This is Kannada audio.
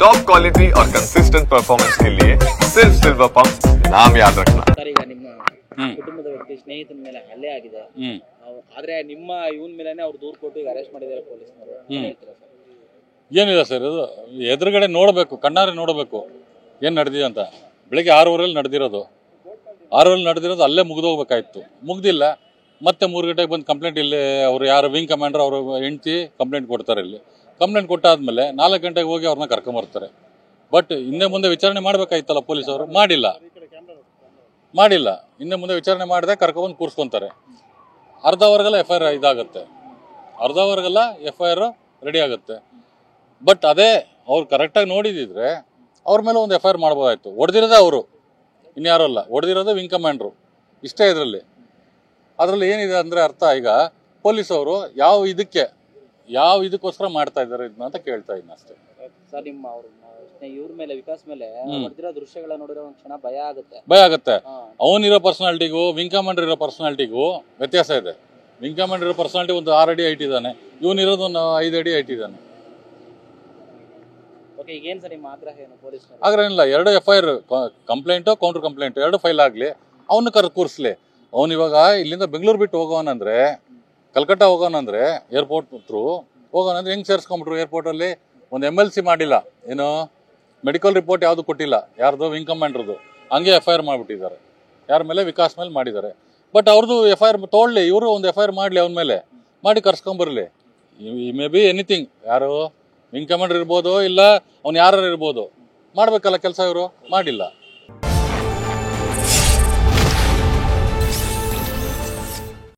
टॉप क्वालिटी और कंसिस्टेंट परफॉर्मेंस के लिए सिर्फ सिल्वर पंप नाम याद रखना। ಸರ್, ಈಗ ನಿಮ್ಮ ಕುಟುಂಬದ ವ್ಯಕ್ತಿ ಸ್ನೇಹಿತನ ಮೇಲೆ ಹಲ್ಲೆ ಆಗಿದೆ. ಆದ್ರೆ ನಿಮ್ಮ ಇವನ್ ಮೇಲೆನೆ ಅವ್ರು ದೂರು ಕೊಟ್ಟು ಈಗ ಅರೆಸ್ಟ್ ಮಾಡಿದ್ದಾರೆ ಪೊಲೀಸ್ನವರು. ಏನಿಲ್ಲ ಸರ್, ಇದು ಎದುರುಗಡೆ ನೋಡಬೇಕು, ಕಣ್ಣಾರೆ ನೋಡಬೇಕು ಏನು ನಡೆದಿದೆ ಅಂತ. ಬೆಳಿಗ್ಗೆ 6:30 ನಡೆದಿರೋದು, 6:30 ನಡೆದಿರೋದು ಅಲ್ಲೇ ಮುಗಿದೋಗ್ಬೇಕಾಯ್ತು, ಮುಗ್ದಿಲ್ಲ. ಮತ್ತೆ 3 ಗಂಟೆಗೆ ಬಂದು ಕಂಪ್ಲೇಂಟ್ ಇಲ್ಲಿ ಅವರು ಯಾರು ವಿಂಗ್ ಕಮಾಂಡರ್ ಅವರು ಹೆಂಡ್ತಿ ಕಂಪ್ಲೇಂಟ್ ಕೊಡ್ತಾರೆ. ಇಲ್ಲಿ ಕಂಪ್ಲೇಂಟ್ ಕೊಟ್ಟಾದ್ಮೇಲೆ 4 ಗಂಟೆಗೆ ಹೋಗಿ ಅವ್ರನ್ನ ಕರ್ಕೊಂಬರ್ತಾರೆ. ಬಟ್ ಹಿಂದೆ ಮುಂದೆ ವಿಚಾರಣೆ ಮಾಡಬೇಕಾಯ್ತಲ್ಲ ಪೊಲೀಸವರು, ಮಾಡಿಲ್ಲ. ಹಿಂದೆ ಮುಂದೆ ವಿಚಾರಣೆ ಮಾಡದೆ ಕರ್ಕೊಂಡ್ಬಂದು ಕೂರಿಸ್ಕೊಂತಾರೆ. ಅರ್ಧ ಅವರ್ಗೆಲ್ಲ FIR ಇದಾಗುತ್ತೆ, ಅರ್ಧ ಅವರ್ಗೆಲ್ಲ FIR ರೆಡಿ ಆಗುತ್ತೆ. ಬಟ್ ಅದೇ ಅವ್ರು ಕರೆಕ್ಟಾಗಿ ನೋಡಿದಿದ್ರೆ ಅವ್ರ ಮೇಲೆ ಒಂದು FIR ಮಾಡ್ಬೋದಾಯ್ತು. ಹೊಡೆದಿರೋದೇ ಅವರು, ಇನ್ಯಾರು ಅಲ್ಲ, ಹೊಡೆದಿರೋದೇ ವಿಂಗ್ ಕಮಾಂಡ್ರು. ಇಷ್ಟೇ ಅದರಲ್ಲಿ ಏನಿದೆ ಅಂದರೆ ಅರ್ಥ, ಈಗ ಪೊಲೀಸವರು ಯಾವ ಇದಕ್ಕೋಸ್ಕರ ಮಾಡ್ತಾ ಇದ್ದಾರೆ ಇದನ್ನ ಅಂತ ಕೇಳ್ತಾ ಇದ್ದೀನಿ ಅಷ್ಟೇ. ಸರ್, ನಿಮ್ಮ ಇವ್ರ ಮೇಲೆ ವಿಕಾಸ್ ಮೇಲೆ ಹೊಡೆದಿರೋ ದೃಶ್ಯಗಳ ನೋಡಿರೋ ಒಂದು ಕ್ಷಣ ಭಯ ಆಗುತ್ತೆ. ಅವನಿರೋ ಪರ್ಸನಾಲಿಟಿಗೂ ವಿಂಗ್ ಕಮಾಂಡರ್ ಇರೋ ಪರ್ಸನಾಲಿಟಿಗೂ ವ್ಯತ್ಯಾಸ ಇದೆ. ವಿಂಗ್ ಕಮಾಂಡರ್ ಇರೋ ಪರ್ಸನಾಲಿಟಿ ಒಂದು 6 ಅಡಿ ಹೈಟ್ ಇದ್ದಾನೆ, ಇವನಿರೋದು ಒಂದು 5 ಅಡಿ ಹೈಟ್ ಇದ್ದಾನೆ. ಈಗೇನು ಸರ್ ನಿಮ್ಮ ಆಗ್ರಹ ಏನು? ಆಗ್ರಹ ಏನಿಲ್ಲ, 2 FIR complaint counter complaint 2 file ಆಗಲಿ, ಅವನು ಕೂರಿಸ್ಲಿ. ಅವನು ಇವಾಗ ಇಲ್ಲಿಂದ ಬೆಂಗಳೂರು ಬಿಟ್ಟು ಹೋಗೋನಂದ್ರೆ, ಕಲ್ಕಟ್ಟ ಹೋಗೋನಂದ್ರೆ ಏರ್ಪೋರ್ಟ್ ಥ್ರೂ ಹೋಗೋನಂದ್ರೆ ಹೆಂಗೆ ಸೇರಿಸ್ಕೊಂಬಿಟ್ರು ಏರ್ಪೋರ್ಟಲ್ಲಿ? ಒಂದು MLC ಮಾಡಿಲ್ಲ, ಏನು ಮೆಡಿಕಲ್ ರಿಪೋರ್ಟ್ ಯಾವುದು ಕೊಟ್ಟಿಲ್ಲ, ಯಾರ್ದು ವಿಂಗ್ ಕಮಾಂಡ್ರದು. ಹಂಗೆ FIR ಮಾಡಿಬಿಟ್ಟಿದ್ದಾರೆ. ಯಾರ ಮೇಲೆ? ವಿಕಾಸ್ ಮೇಲೆ ಮಾಡಿದ್ದಾರೆ. ಬಟ್ ಅವ್ರದ್ದು FIR ತೊಗೊಳ್ಳಿ, ಇವರು ಒಂದು FIR ಮಾಡಲಿ, ಅವನ ಮೇಲೆ ಮಾಡಿ ಕರ್ಸ್ಕೊಂಬರ್ಲಿ. ಮೇ ಬಿ ಎನಿಥಿಂಗ್, ಯಾರು ವಿಂಗ್ ಕಮಾಂಡರ್ ಇರ್ಬೋದು, ಇಲ್ಲ ಅವ್ನು ಯಾರು ಇರ್ಬೋದು, ಮಾಡಬೇಕಲ್ಲ ಕೆಲಸ. ಇವರು ಮಾಡಿಲ್ಲ.